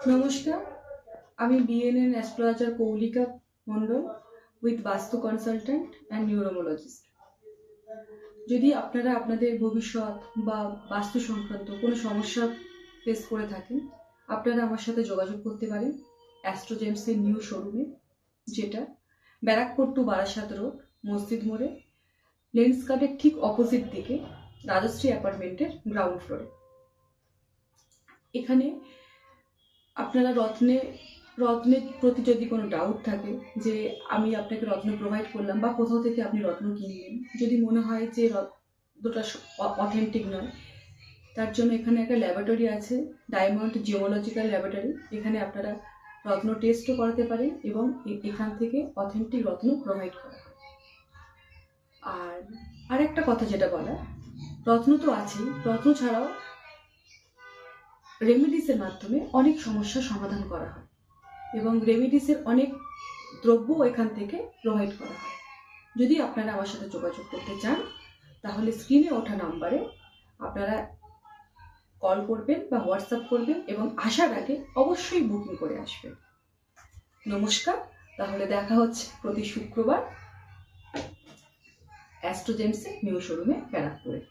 নমস্কার, আমি BNN astrologer কৌলিকা Mondal with বাস্তু কনসালট্যান্ট অ্যান্ড নিউরোমোলজিস্ট। যদি আপনারা আপনাদের ভবিষ্যৎ বা বাস্তু সংক্রান্ত কোনো সমস্যা ফেস করে থাকেন, আপনারা আমার সাথে যোগাযোগ করতে পারেন অ্যাস্ট্রোজেমসের নিউ শোরুমে, যেটা ব্যারাকপুর টু বারাসাত রোড, মসজিদ মোড়ে, লেন্স কার্ডের ঠিক অপোজিট দিকে, রাজশ্রী অ্যাপার্টমেন্টের গ্রাউন্ড ফ্লোরে। এখানে আপনারা রত্নের প্রতি যদি কোনো ডাউট থাকে যে আমি আপনাকে রত্ন প্রোভাইড করলাম বা কোথাও থেকে আপনি রত্ন কিনলেন, যদি মনে হয় যে রত্নটা অথেন্টিক নয়, তার জন্য এখানে একটা ল্যাবরেটরি আছে, ডায়মন্ড জিওলজিক্যাল ল্যাবরেটরি। এখানে আপনারা রত্ন টেস্টও করাতে পারেন এবং এখান থেকে অথেন্টিক রত্ন প্রোভাইড করা হয়। আর আরেকটা কথা যেটা বলা, রত্ন তো আছেই, রত্ন ছাড়াও রেমেডিসের মাধ্যমে অনেক সমস্যার সমাধান করা হয় এবং রেমেডিসের অনেক দ্রব্য এখান থেকে প্রোভাইড করা হয়। যদি আপনারা আমার সাথে যোগাযোগ করতে চান, তাহলে স্ক্রিনে ওঠা নাম্বারে আপনারা কল করবেন বা হোয়াটসঅ্যাপ করবেন এবং আসার আগে অবশ্যই বুকিং করে আসবেন। নমস্কার, তাহলে দেখা হচ্ছে প্রতি শুক্রবার অ্যাস্ট্রোজেমসের নিউ শোরুমে, ব্যারাকপুরে।